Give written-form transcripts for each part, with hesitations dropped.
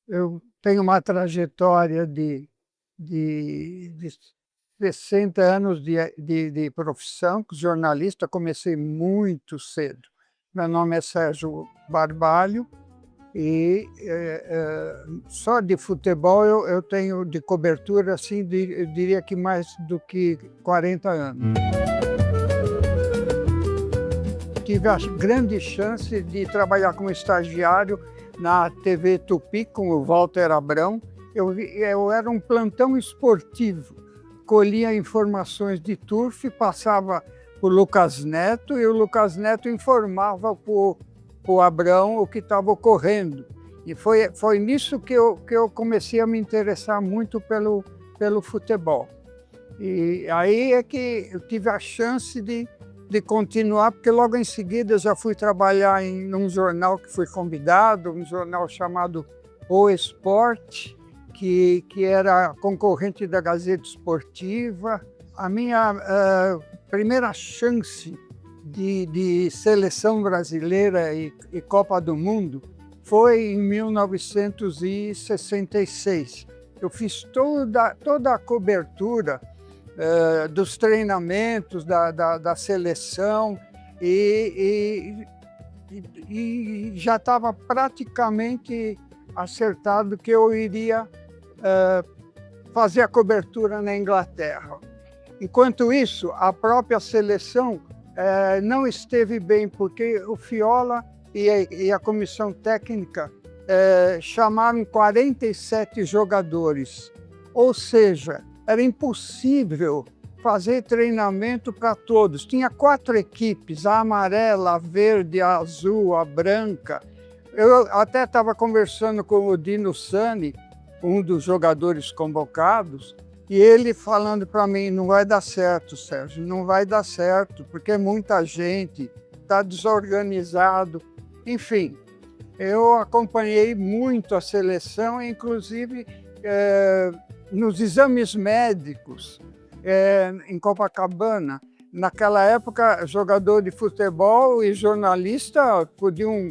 Eu tenho uma trajetória de 60 anos de profissão, jornalista, comecei muito cedo. Meu nome é Sérgio Barbalho e só de futebol eu tenho de cobertura, assim, eu diria que mais do que 40 anos. Tive a grande chance de trabalhar como estagiário na TV Tupi com o Walter Abrão. Eu era um plantão esportivo, colhia informações de turf, passava para o Lucas Neto e o Lucas Neto informava para o Abrão o que estava ocorrendo. E foi nisso que eu comecei a me interessar muito pelo futebol. E aí é que eu tive a chance de continuar, porque logo em seguida eu já fui trabalhar num jornal que fui convidado, um jornal chamado O Esporte, que era concorrente da Gazeta Esportiva. A minha primeira chance de seleção brasileira e Copa do Mundo foi em 1966. Eu fiz toda a cobertura dos treinamentos da seleção e já estava praticamente acertado que eu iria fazer a cobertura na Inglaterra. Enquanto isso, a própria seleção não esteve bem, porque o Fiola e a comissão técnica chamaram 47 jogadores, ou seja, era impossível fazer treinamento para todos. Tinha 4 equipes, a amarela, a verde, a azul, a branca. Eu até estava conversando com o Dino Sani, um dos jogadores convocados, e ele falando para mim: não vai dar certo, Sérgio, não vai dar certo, porque é muita gente, está desorganizado. Enfim, eu acompanhei muito a seleção, inclusive nos exames médicos em Copacabana. Naquela época, jogador de futebol e jornalista podiam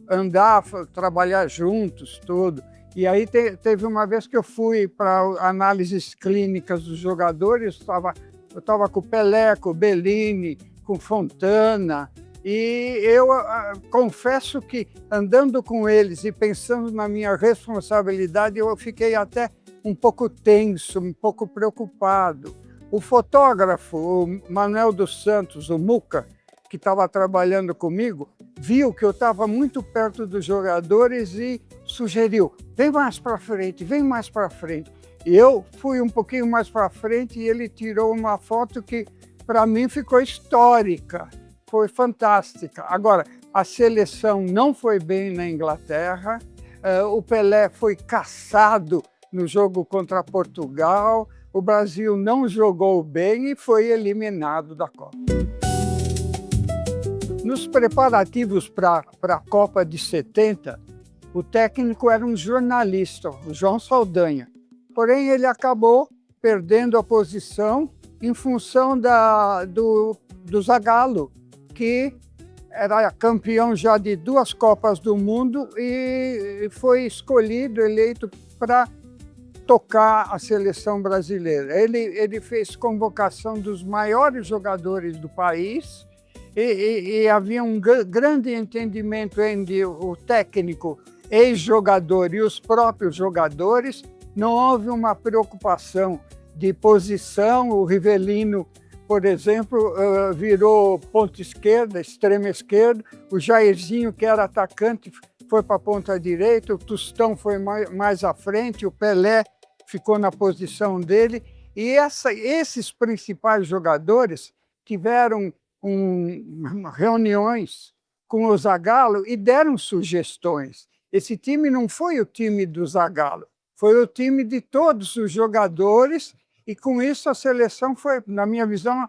andar, trabalhar juntos, tudo. E aí teve uma vez que eu fui para análises clínicas dos jogadores, eu estava com o Pelé, com o Bellini, com Fontana, e eu confesso que, andando com eles e pensando na minha responsabilidade, eu fiquei até um pouco tenso, um pouco preocupado. O fotógrafo, o Manuel dos Santos, o Muca, que estava trabalhando comigo, viu que eu estava muito perto dos jogadores e sugeriu: vem mais para frente, vem mais para frente. E eu fui um pouquinho mais para frente e ele tirou uma foto que, para mim, ficou histórica, foi fantástica. Agora, a seleção não foi bem na Inglaterra, o Pelé foi caçado no jogo contra Portugal, o Brasil não jogou bem e foi eliminado da Copa. Nos preparativos para a Copa de 70, o técnico era um jornalista, o João Saldanha. Porém, ele acabou perdendo a posição em função do Zagallo, que era campeão já de 2 Copas do Mundo e foi escolhido, eleito para tocar a seleção brasileira. Ele fez convocação dos maiores jogadores do país e havia um grande entendimento entre o técnico, ex-jogador e os próprios jogadores. Não houve uma preocupação de posição. O Rivelino, por exemplo, virou ponta esquerda, extrema esquerda. O Jairzinho, que era atacante, foi para a ponta direita. O Tostão foi mais à frente. O Pelé ficou na posição dele. E esses principais jogadores tiveram reuniões com o Zagallo e deram sugestões. Esse time não foi o time do Zagallo, foi o time de todos os jogadores, e com isso a seleção foi, na minha visão,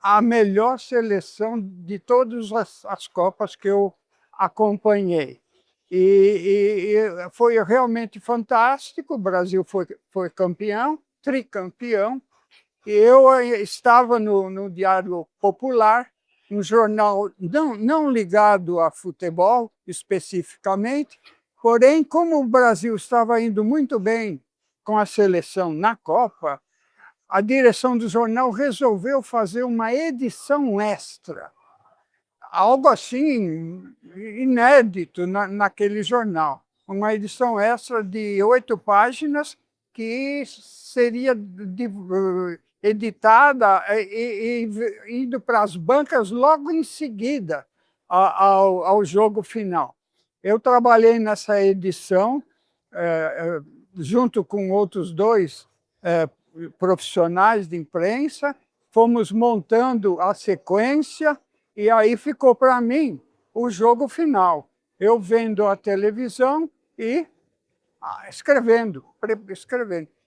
a melhor seleção de todas as Copas que eu acompanhei. E foi realmente fantástico. O Brasil foi campeão, tricampeão. E eu estava no Diário Popular, um jornal não ligado a futebol especificamente, Porém, como o Brasil estava indo muito bem com a seleção na Copa, a direção do jornal resolveu fazer uma edição extra, algo assim inédito naquele jornal. Uma edição extra de 8 páginas que seria editada e indo para as bancas logo em seguida ao jogo final. Eu trabalhei nessa edição junto com outros 2 profissionais de imprensa, fomos montando a sequência e aí ficou para mim o jogo final. Eu vendo a televisão e escrevendo.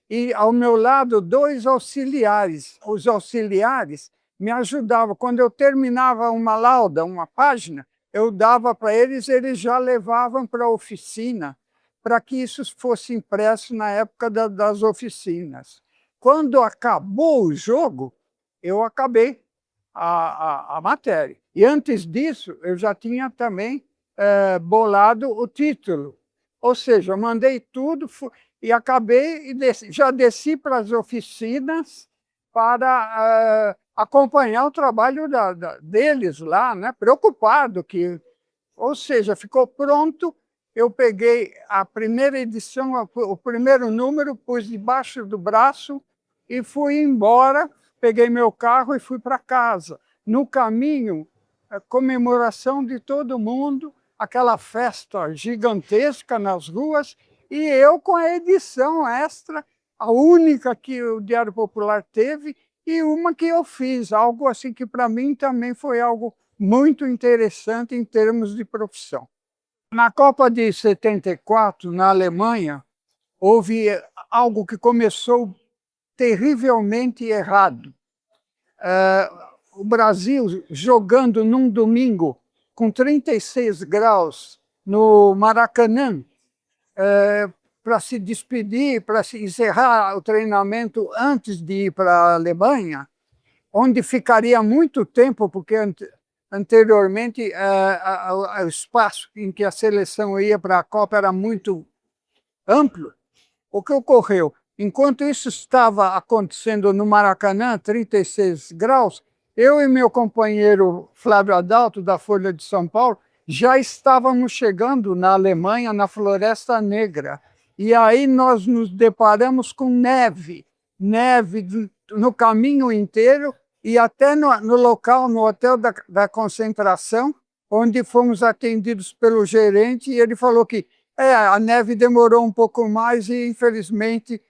E ao meu lado 2 auxiliares. Os auxiliares me ajudavam. Quando eu terminava uma lauda, uma página, eu dava para eles já levavam para a oficina, para que isso fosse impresso na época das oficinas. Quando acabou o jogo, eu acabei a matéria. E antes disso, eu já tinha também bolado o título. Ou seja, eu mandei tudo e acabei, e já desci para as oficinas para acompanhar o trabalho deles lá, né? Preocupado que... Ou seja, ficou pronto. Eu peguei a primeira edição, o primeiro número, pus debaixo do braço e fui embora, peguei meu carro e fui para casa. No caminho, comemoração de todo mundo, aquela festa gigantesca nas ruas, e eu com a edição extra, a única que o Diário Popular teve, e uma que eu fiz, algo assim que para mim também foi algo muito interessante em termos de profissão. Na Copa de 74, na Alemanha, houve algo que começou terrivelmente errado. O Brasil jogando num domingo com 36 graus no Maracanã, para se despedir, para se encerrar o treinamento antes de ir para a Alemanha, onde ficaria muito tempo, porque anteriormente o espaço em que a seleção ia para a Copa era muito amplo. O que ocorreu? Enquanto isso estava acontecendo no Maracanã, 36 graus, eu e meu companheiro Flávio Adalto, da Folha de São Paulo, já estávamos chegando na Alemanha, na Floresta Negra. E aí nós nos deparamos com neve no caminho inteiro e até no local, no hotel da concentração, onde fomos atendidos pelo gerente, e ele falou que a neve demorou um pouco mais e, infelizmente,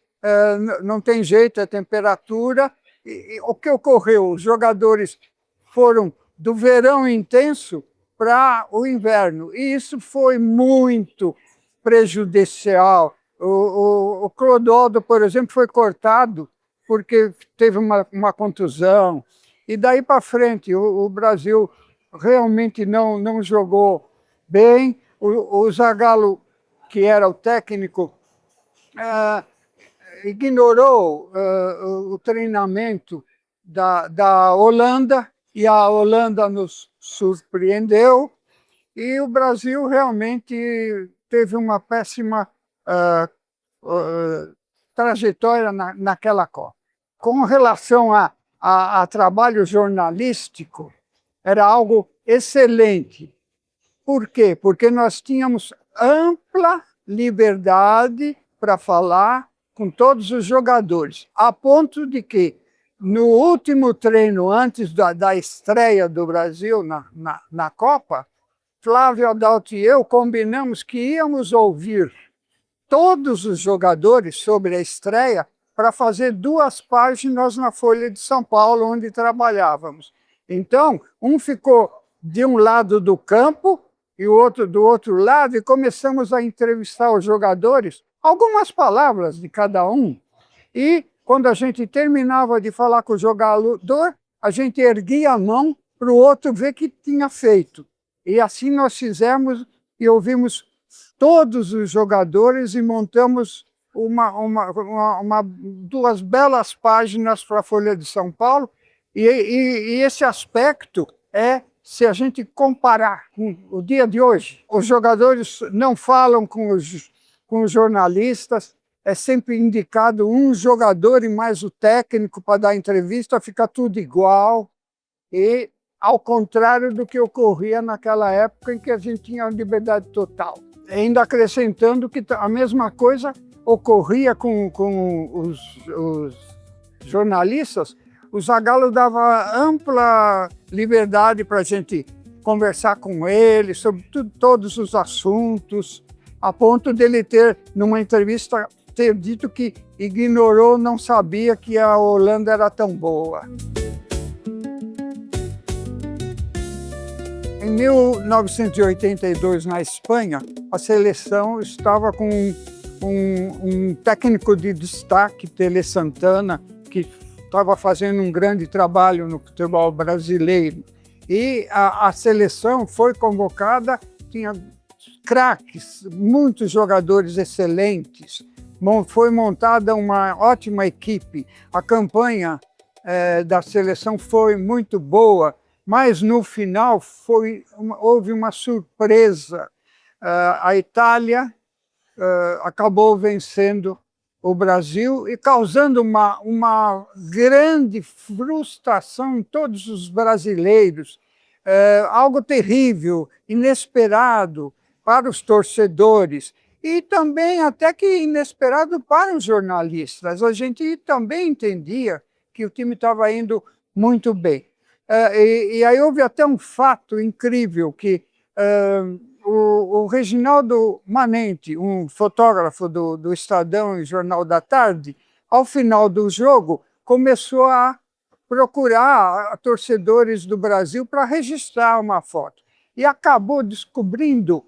não tem jeito, é temperatura. E o que ocorreu? Os jogadores foram do verão intenso para o inverno, e isso foi muito prejudicial. O Clodoaldo, por exemplo, foi cortado porque teve uma contusão, e daí para frente o Brasil realmente não jogou bem. O Zagallo, que era o técnico, ignorou o treinamento da Holanda, e a Holanda nos surpreendeu, e o Brasil realmente teve uma péssima trajetória naquela Copa. Com relação a trabalho jornalístico, era algo excelente. Por quê? Porque nós tínhamos ampla liberdade para falar com todos os jogadores, a ponto de que, no último treino antes da estreia do Brasil na Copa, Flávio Adalto e eu combinamos que íamos ouvir todos os jogadores sobre a estreia para fazer 2 páginas na Folha de São Paulo, onde trabalhávamos. Então, um ficou de um lado do campo e o outro do outro lado, e começamos a entrevistar os jogadores, algumas palavras de cada um. E, quando a gente terminava de falar com o jogador, a gente erguia a mão para o outro ver o que tinha feito. E assim nós fizemos e ouvimos todos os jogadores e montamos 2 belas páginas para a Folha de São Paulo. E esse aspecto é se a gente comparar com o dia de hoje, os jogadores não falam com os jornalistas, é sempre indicado um jogador e mais o técnico para dar entrevista, fica tudo igual, e ao contrário do que ocorria naquela época em que a gente tinha liberdade total. Ainda acrescentando que a mesma coisa ocorria com os jornalistas. O Zagallo dava ampla liberdade para a gente conversar com ele sobre todos os assuntos, a ponto dele ter, numa entrevista, ter dito que ignorou, não sabia que a Holanda era tão boa. Em 1982, na Espanha, a seleção estava com um técnico de destaque, Tele Santana, que estava fazendo um grande trabalho no futebol brasileiro. E a seleção foi convocada, tinha craques, muitos jogadores excelentes. Foi montada uma ótima equipe. A campanha da seleção foi muito boa, mas no final houve uma surpresa. A Itália acabou vencendo o Brasil e causando uma grande frustração em todos os brasileiros, algo terrível, inesperado para os torcedores e também até que inesperado para os jornalistas. A gente também entendia que o time estava indo muito bem. E aí houve até um fato incrível que o Reginaldo Manenti, um fotógrafo do Estadão e Jornal da Tarde, ao final do jogo, começou a procurar torcedores do Brasil para registrar uma foto. E acabou descobrindo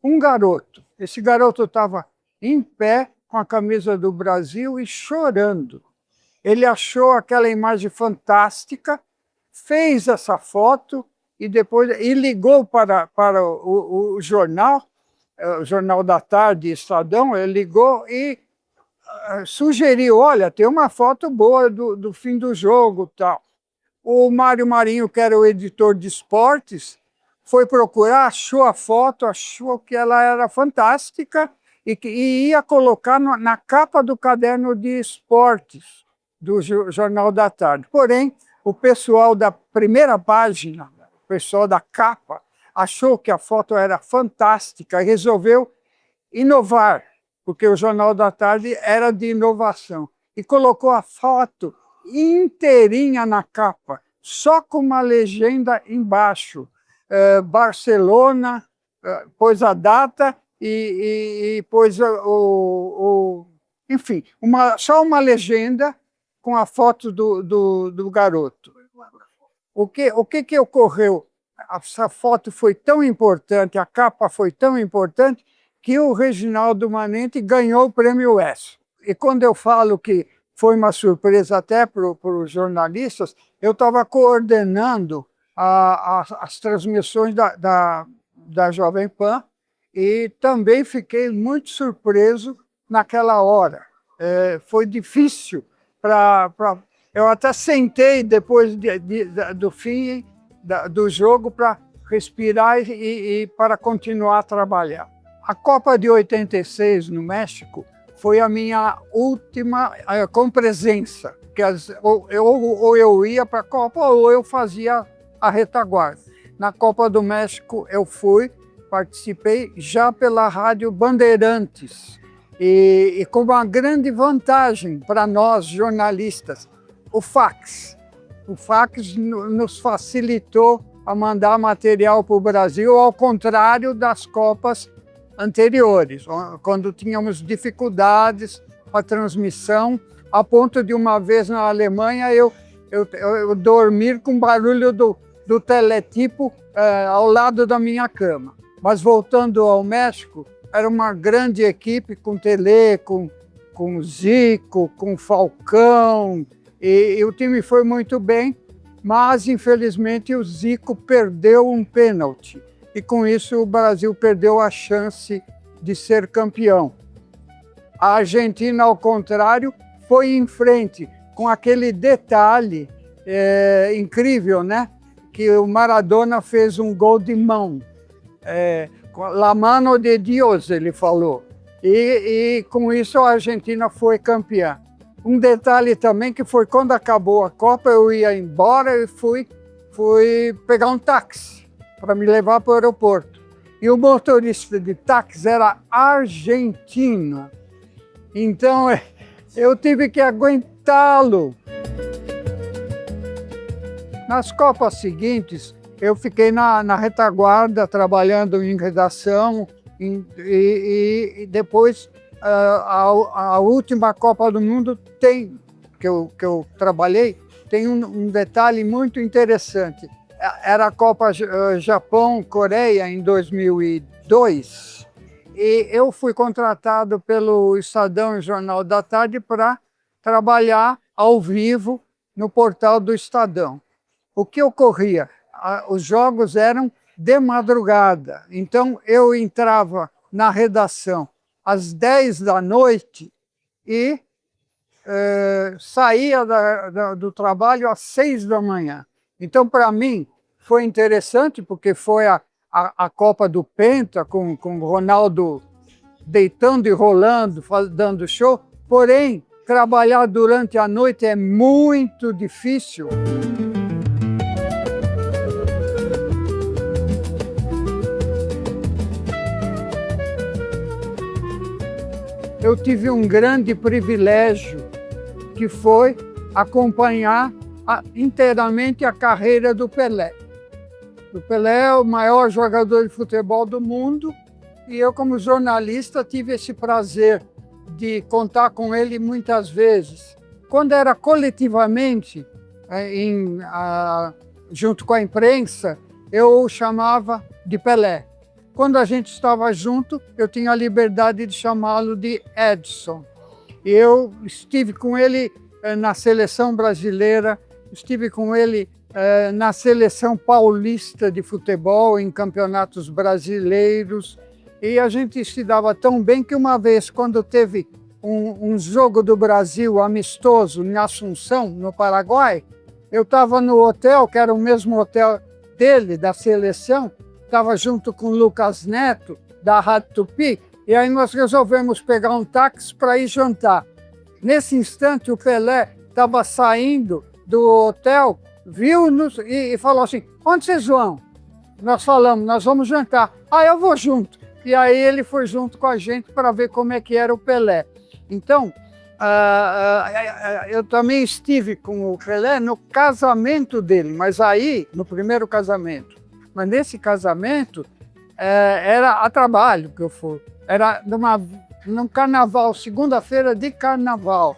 um garoto. Esse garoto estava em pé, com a camisa do Brasil e chorando. Ele achou aquela imagem fantástica, fez essa foto, e depois ligou para o Jornal da Tarde, Estadão, ele ligou e sugeriu, olha, tem uma foto boa do fim do jogo, tal. O Mário Marinho, que era o editor de esportes, foi procurar, achou a foto, achou que ela era fantástica e ia colocar na capa do caderno de esportes do Jornal da Tarde. Porém, o pessoal da primeira página, o pessoal da capa, achou que a foto era fantástica e resolveu inovar, porque o Jornal da Tarde era de inovação. E colocou a foto inteirinha na capa, só com uma legenda embaixo. Barcelona, pôs a data e pôs enfim, só uma legenda com a foto do garoto. O que ocorreu? Essa foto foi tão importante, a capa foi tão importante, que o Reginaldo Manenti ganhou o Prêmio ESSO. E quando eu falo que foi uma surpresa até para os jornalistas, eu estava coordenando as transmissões da Jovem Pan e também fiquei muito surpreso naquela hora. Foi difícil eu até sentei depois do fim do jogo para respirar e para continuar a trabalhar. A Copa de 86 no México foi a minha última com presença. Ou eu ia para a Copa ou eu fazia a retaguarda. Na Copa do México eu participei já pela Rádio Bandeirantes e com uma grande vantagem para nós jornalistas, o fax. O fax nos facilitou a mandar material para o Brasil, ao contrário das Copas anteriores, quando tínhamos dificuldades com a transmissão, a ponto de uma vez na Alemanha eu dormir com barulho do teletipo ao lado da minha cama. Mas voltando ao México, era uma grande equipe com Tele, com Zico, com Falcão, e o time foi muito bem, mas infelizmente o Zico perdeu um pênalti. E com isso o Brasil perdeu a chance de ser campeão. A Argentina, ao contrário, foi em frente, com aquele detalhe incrível, né? que o Maradona fez um gol de mão. La mano de Dios, ele falou. E com isso a Argentina foi campeã. Um detalhe também que foi quando acabou a Copa, eu ia embora e fui pegar um táxi para me levar para o aeroporto. E o motorista de táxi era argentino. Então eu tive que aguentá-lo. Nas Copas seguintes, eu fiquei na retaguarda, trabalhando em redação, e depois a última Copa do Mundo que eu trabalhei, tem um detalhe muito interessante. Era a Copa Japão-Coreia em 2002, e eu fui contratado pelo Estadão e Jornal da Tarde para trabalhar ao vivo no portal do Estadão. O que ocorria? Os jogos eram de madrugada, então eu entrava na redação às 10 da noite e saía do trabalho às 6 da manhã. Então, para mim, foi interessante, porque foi a Copa do Penta, com o Ronaldo deitando e rolando, dando show, porém, trabalhar durante a noite é muito difícil. Eu tive um grande privilégio, que foi acompanhar inteiramente a carreira do Pelé. O Pelé é o maior jogador de futebol do mundo, e eu, como jornalista, tive esse prazer de contar com ele muitas vezes. Quando era coletivamente, junto com a imprensa, eu o chamava de Pelé. Quando a gente estava junto, eu tinha a liberdade de chamá-lo de Edson. Eu estive com ele na seleção brasileira, estive com ele na seleção paulista de futebol, em campeonatos brasileiros, e a gente se dava tão bem que uma vez, quando teve um jogo do Brasil amistoso em Assunção, no Paraguai, eu estava no hotel, que era o mesmo hotel dele, da seleção, estava junto com o Lucas Neto, da Rádio Tupi, e aí nós resolvemos pegar um táxi para ir jantar. Nesse instante, o Pelé estava saindo do hotel, viu-nos e falou assim: onde vocês vão? Nós falamos: nós vamos jantar. Ah, eu vou junto. E aí ele foi junto com a gente para ver como é que era o Pelé. Então, eu também estive com o Pelé no casamento dele, mas aí, no primeiro casamento. Mas nesse casamento, era a trabalho que eu fui. Era num carnaval, segunda-feira de carnaval.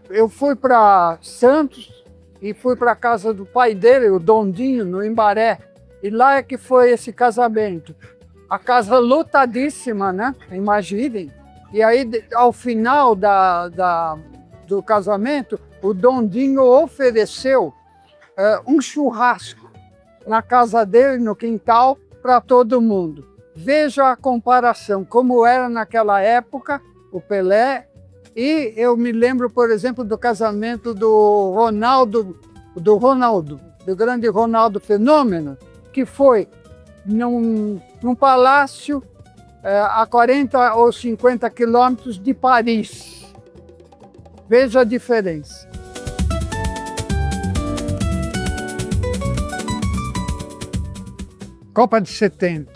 Eu fui para Santos e fui para a casa do pai dele, o Dondinho, no Imbaré. E lá é que foi esse casamento. A casa lotadíssima, né? Imaginem. E aí, ao final do casamento, o Dondinho ofereceu um churrasco na casa dele, no quintal, para todo mundo. Veja a comparação, como era naquela época o Pelé, e eu me lembro, por exemplo, do casamento do grande Ronaldo Fenômeno, que foi num palácio a 40 ou 50 quilômetros de Paris. Veja a diferença. Copa de 70,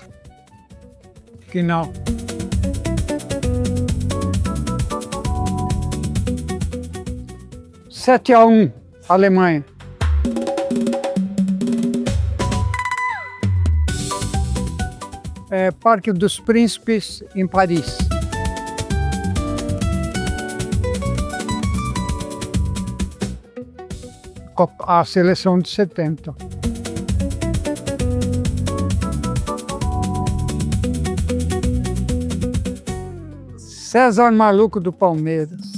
final. Sete a 1, Alemanha. Parque dos Príncipes, em Paris. A seleção de 70. César Maluco do Palmeiras.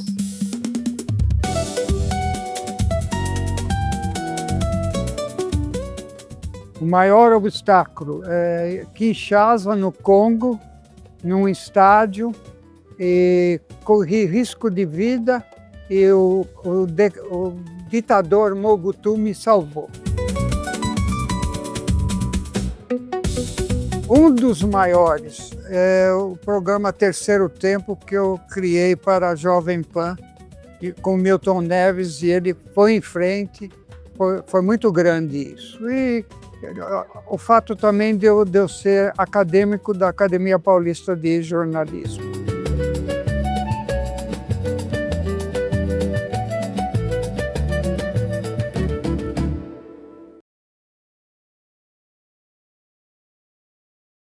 O maior obstáculo é Kinshasa, no Congo, num estádio, e corri risco de vida e o ditador Mobutu me salvou. Um dos maiores é o programa Terceiro Tempo, que eu criei para a Jovem Pan, com Milton Neves, e ele foi em frente. Foi muito grande isso. E o fato também de eu ser acadêmico da Academia Paulista de Jornalismo.